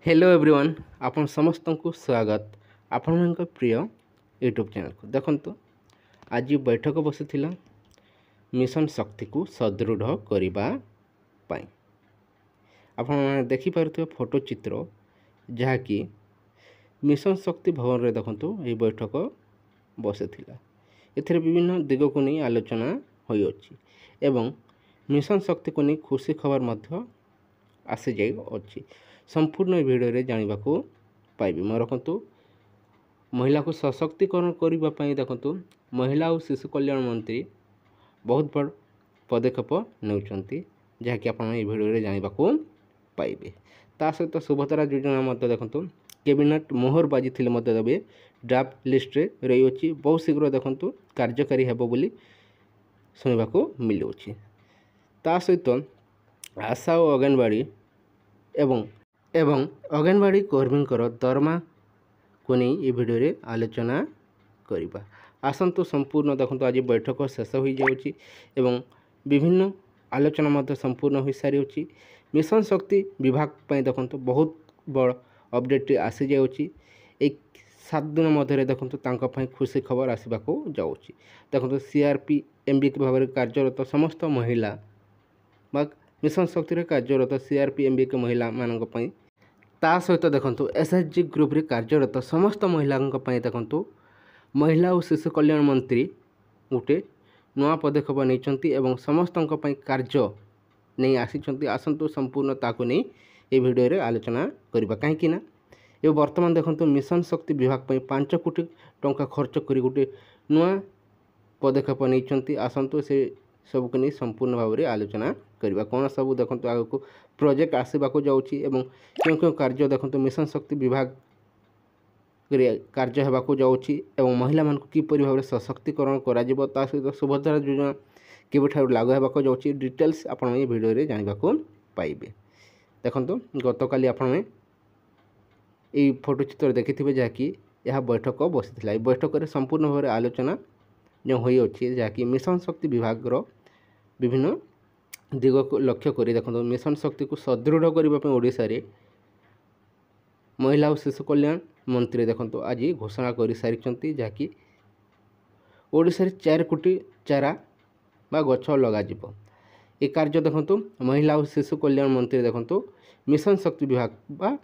Hello everyone आपण समस्त को स्वागत आपण प्रिय यूट्यूब चैनल को देखंतु आज बैठक बसी मिशन शक्ति को सदृढ़ करने आपण देखिपे फोटो चित्र जहाँकि मिशन शक्ति भवन रे देखंतु ये बैठक बसी एथिरे विभिन्न दिग को नहीं आलोचना होइछि एवं मिशन शक्ति को नहीं खुशी खबर मध्य आसी जाई अछि। संपूर्ण भिडियो जानवा पाइबे मैं रखु महिला को सशक्तिकरण करने देखु महिला और शिशु कल्याण मंत्री बहुत बड़ पदक्षेप नौकरी जहाँकि आप भिडियो जानवा पाइबे। ता सहित सुभद्रा योजना मध्य देखु कैबिनेट मोहर बाजी देवे ड्राफ्ट लिस्ट रे रही अच्छी बहुत शीघ्र देखु कार्यकारी हेब बोली शुणा मिलूँ। ता सहित आशा और अंगनवाड़ी एवं अंगनवाड़ी कर्मी दरमा को नहीं ये भिडियो रे आलोचना करिबा। आसंतु संपूर्ण देखो आज बैठक शेष हो जाउछि एवं विभिन्न आलोचना मध्य संपूर्ण हो सारी अछि। मिशन शक्ति विभाग पई देखो बहुत बड़ अपडेट आसी जाउछि। एक 7 दिन मध्य देखो तांका पई खुशी खबर आसबाको जाउछि। देखो सीआरपी एमबी के भाव में कार्यरत समस्त महिला बा मिशन शक्ति रे कार्यरत सीआरपी एमबी के महिला मानक पई ता सहित देखो एसएचजी ग्रुप रे कार्यरत समस्त महिला देखो महिला और शिशु कल्याण मंत्री गोटे नुआ पदक्षेप नहीं एवं समस्त कार्य नहीं आसी आसतु संपूर्ण ताको नहीं ये भिडियो रे आलोचना करबा। कहीं ना ये वर्तमान देखो मिशन शक्ति विभाग पई 5 कोटी टंका खर्च करी गोटे नुआ पदक्षेप नहीं आसतु से सबको नहीं संपूर्ण भाव में आलोचना करबा। कौन सब देखो आगे को प्रोजेक्ट आसवाक जाऊँगी एवं क्यों क्यों कार्य देखो मिशन शक्ति विभाग कार्य होगाक जाऊँगी एवं महिला मान किपर भाव में सशक्तिकरण करा सहित सुभद्रा योजना केबेठार लागू होगाक जाऊँगी डिटेल्स आप भिडियो रे जानवा पाइबे। देखो गतकाली आपण ये फोटो चित्र देखिथे जहाँकि यह बैठक बसी बैठक में संपूर्ण भाव में आलोचना जो होती जहाँकि मिशन शक्ति विभाग विभिन्न दिग को लक्ष्य कर देखो मिशन शक्ति को सदृढ़ करने ओडिशा रे महिला और शिशु कल्याण मंत्री देखो आज घोषणा कर सारी जहाँकि ओडिशा रे 4 कोटी चारा बा गछ लग ये कार्य देखो महिला और शिशु कल्याण मंत्री देखो मिशन शक्ति विभाग बा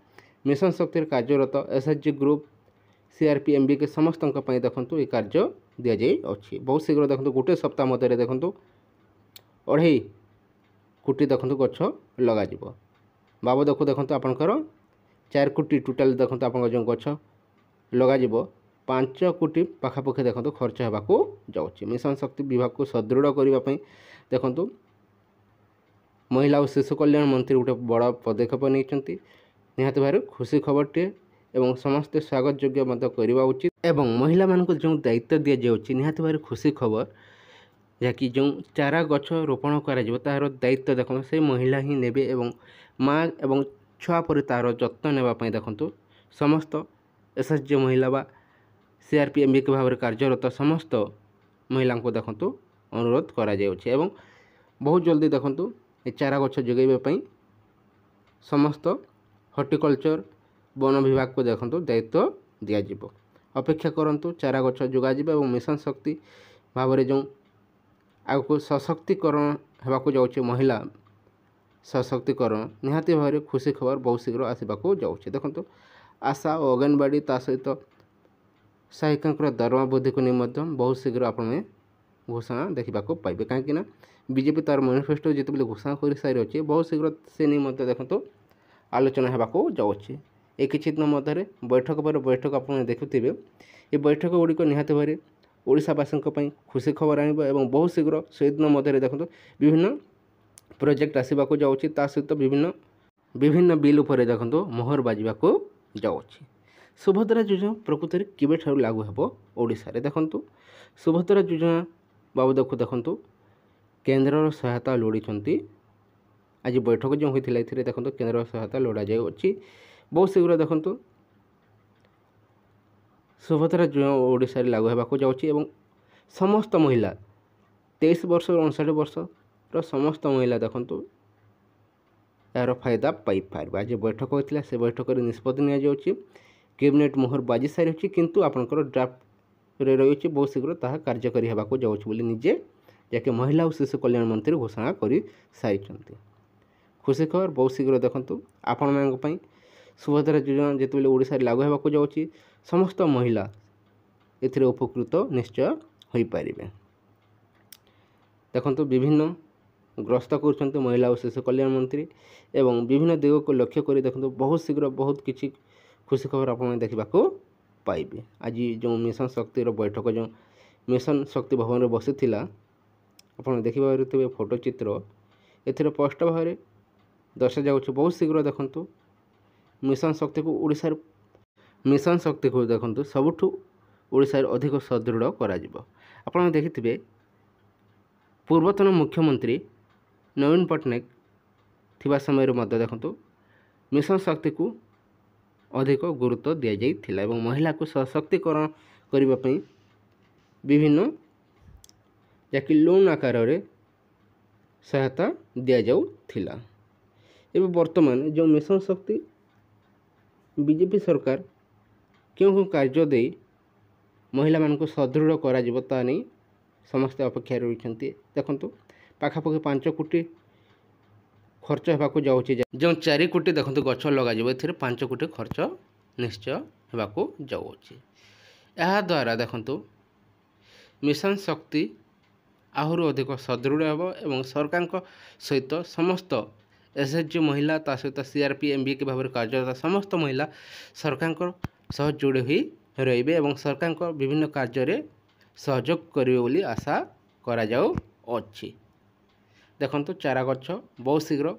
मिशन शक्ति कार्यरत एसएचजी ग्रुप सीआरपी एमबी के समस्त देखो ये कार्य दि जाए बहुत शीघ्र देखो गोटे सप्ताह मध्य देखो 2.5 कोटी देखो गछ लग बाबद देखो आपंकर 4 कोटी टोटाल देखो आप जो गछ लग 5 कोटी पाखापाखि देखो खर्च होगाक जाऊँगी। मिशन शक्ति विभाग को सदृढ़ करने देखो महिला और शिशु कल्याण मंत्री गोटे बड़ पदक्षेप नहीं निहत भाव खुशी खबरटे एवं समस्ते स्वागत योग्य करवा उचित एवं महिला मान जो दायित्व दि जाऊँगी निहत भाव खुशी खबर जहाँकि जो चारा गछ रोपण कर दायित्व देखो से महिला ही नेबे एवं माँ एवं छुआ पर तार जत्न नेबापी देखो समस्त एसएचजी महिला बा सीआरपी एमबी के भाव में कार्यरत समस्त महिला को देखो अनुरोध करा जाउछि एवं बहुत जल्दी देखो ये चारा गछ जोगाइबापी समस्त हॉर्टिकल्चर वन विभाग को देखो दायित्व दिज्व अपेक्षा करंतु चारा गछ जोगाଯିब एवं मिशन शक्ति भाव में जो आगको सशक्तिकरण होगाक जाऊँगी महिला सशक्तिकरण निहाती भाव में खुशी खबर बहुत शीघ्र आसवाक जाऊँगी। देखो आशा और अंगनवाड़ी ता सहित सहायिका दरमा वृद्धि को नहीं बहुत शीघ्र आप घोषणा देखा पाइबे। कहीं बीजेपी तार मैनिफेस्टो जिते घोषणा कर सारी अच्छे बहुत शीघ्र से नहीं देखो आलोचना होगाक जाऊँगी। एक किसी दिन मध्य बैठक पर बैठक आप देखुवे ये बैठक गुड़िक निहाती भाव में ओडिशावासी खुशी खबर आनिब एवं बहुत शीघ्र से दिन मध्य देखो विभिन्न प्रोजेक्ट आसवाक जाऊँगी सहित विभिन्न बिल उपर देखो मोहर बाजवाक जाऊँगी। सुभद्रा योजना प्रकृत में केबेठार लागू हेब ओडिशा रे देखो सुभद्रा योजना बाबद को देखो केन्द्र सहायता लोड़ी आज बैठक जो होता है देखो केन्द्र सहायता लोड़ा जाए बहुत शीघ्र देखो सुभद्रा योजना ओडिशा रे लागू होगाक जाऊँगी एवं समस्त महिला 23 वर्ष और 59 वर्ष समस्त महिला देखो यार फायदा पाइपर। आज बैठक होता से बैठक निष्पत्ति नि कैबिनेट मोहर बाजी सारी किंतु आपंकर ड्राफ्ट रही बहुत शीघ्र ताहा कार्यकारी होगा जाऊँगी निजे जैसे महिला और शिशु कल्याण मंत्री घोषणा कर सारी। खुशी खबर बहुत शीघ्र देखूँ आपण मानी सुभद्रा योजना जिते ओडिशा लागू होगा जाऊँगी समस्त महिला ए उपकृत निश्चय हो पारे। देखो विभिन्न ग्रस्त कर महिला और शिशु कल्याण मंत्री एवं विभिन्न दिग को लक्ष्य कर देखो बहुत शीघ्र बहुत किसी खुशी खबर आप देखा पाइबे। आज जो मिशन शक्तिर बैठक जो मिशन शक्ति भवन में बसी आप देखिए फोटो चित्र ए स्पष्ट भाव दर्शा जा बहुत शीघ्र देखूँ मिशन शक्ति को ओडिशा मिशन शक्ति को देखूँ सबुठू ओडिशा अधिक सुदृढ़ कर देखिए पूर्वतन मुख्यमंत्री नवीन पट्टनायक थिबा समय देखूँ मिशन शक्ति को अधिक गुरुत्व दि जाइथिला एवं महिला को सशक्तिकरण करने विभिन्न जैकि लोन आकार रे सहायता दि जाउथिला। एवं वर्तमान जो मिशन शक्ति बीजेपी सरकार क्यों कार्य दे महिला मान को सुदृढ़ करा नहीं समस्ते अपेक्षा रही। देखो पाखापाखि 5 कोटी खर्च होगा जाऊँगी जो 4 कोटी देखो गछ लगे 5 कोटी खर्च निश्चय होगा जाऊँगी। यह द्वारा देखो मिशन शक्ति आहरी अधिक सुदृढ़ हो एवं सरकार सहित समस्त एसएचजी महिला ता सहित सीआरपी एमबीके भाव में कार्यरत समस्त महिला सरकार सह जोड़ी हुई रे और सरकार विभिन्न कार्य सहयोग करेंगे बोली आशा करा जाउछि। देखो चारा गछ बहुत शीघ्र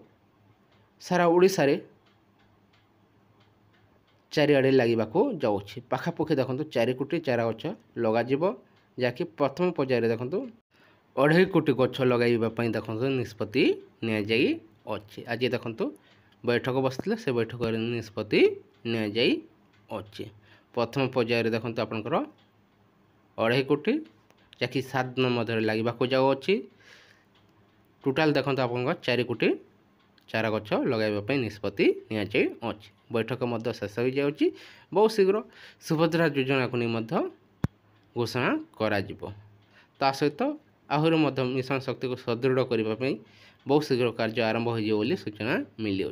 सारा ओडिशा रे चारिआडे लगवाक जाऊँगी। पाखापाखि देखो 4 कोटी चारा गछ लग जहाँकि प्रथम पर्यायर देखो 2.5 कोटी गछ लगाइबापी देखो निष्पत्ति नि आज देखो बैठक बसते से बैठक निष्पत्ति नि प्रथम पर्यायर देखो आपंकर 2.5 कोटी जहाँकि 7 दिन मध्य लगवाक जाऊँगी। टोटाल देखो आप 4 कोटी चारा गछ लगाइबापी निष्पत्ति नि बैठक शेष हो जाऊँगी। बहुत शीघ्र सुभद्रा योजना को नहीं घोषणा करा ता सहित आहरी मिशन शक्ति को सुदृढ़ करने बहुत शीघ्र कार्य आरंभ हो सूचना मिली।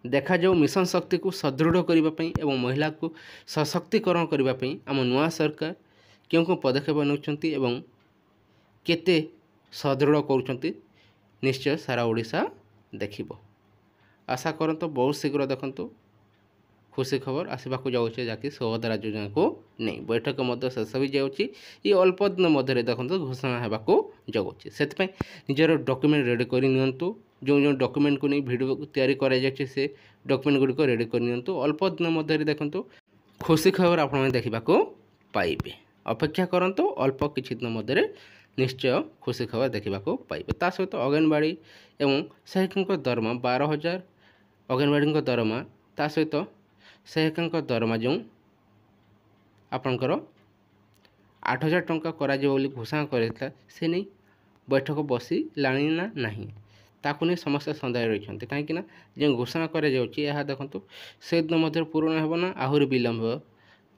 देखा जाऊ मिशन शक्ति को सुदृढ़ करने एवं महिला को सशक्तिकरण करने आम नुआ सरकार क्यों पदक्षेप नौकरी एवं केते सुदृढ़ कर निश्चय सारा ओडिशा देखिबो। आशा करंतु बहुत शीघ्र देखंतु खुशी खबर आसवाक जाऊँगी जहाँकि सुभद्रा योजना को नहीं बैठक शेष हो जाऊँगी। ये अल्प दिन मध्य देखो घोषणा होगा जाऊँगी से निजर डॉक्यूमेंट रेडी करनी जो जो डॉक्यूमेंट को नहीं वीडियो तैयारी कर से डॉक्यूमेंट गुड़िक रेडी करनी अल्प दिन मध्य देखो खुशी खबर आप देखा पाइबे। अपेक्षा करंतु अल्प किछि दिन मध्य निश्चय खुशी खबर देखा पाइबे। ता सहित अंगनवाड़ी एवं सहायिका दरमा 12,000 अंगनवाड़ी दरमा ता सहित सहायिका दरमा जो आपणकर 8,000 टंका करा घोषणा करता से नहीं बैठक बसी लाणी ना नहीं ताकू नहीं समस्या सन्देह रही कहीं जो घोषणा कर देखो से दिन मध्य पूरण हेना आहरी विलम्ब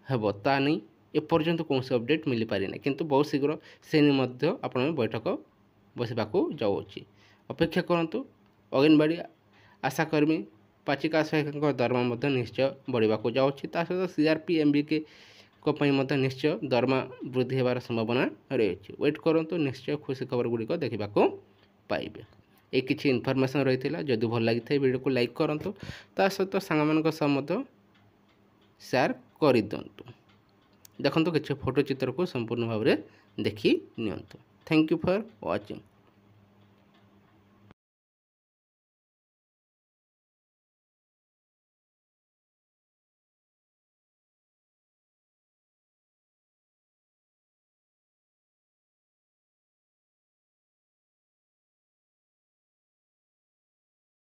हेब ता नहीं एपर्यंत कौन से अपडेट मिल पारि ना किंतु बहुत शीघ्र से आप बैठक बसवाक जाऊँगी। अपेक्षा करंतु अंगनवाड़ी आशाकर्मी पाचिका सहायिका दरमा निश्चय बढ़ावा जाऊँगी। ता सहित सीआरपी एमबीके निश्चय दरमा वृद्धि होवार संभावना रही। वेट करंतु निश्चय खुशी खबर गुड़िक देखा पाइबे। ये किसी इनफॉरमेशन रही है जदि भल लगी था वीडियो को लाइक करंतु ता सहित सांग सह शेयर कर दिंतु। देखो किसी फोटो चित्र को संपूर्ण भाव में देखी नियंतु। Thank you for watching.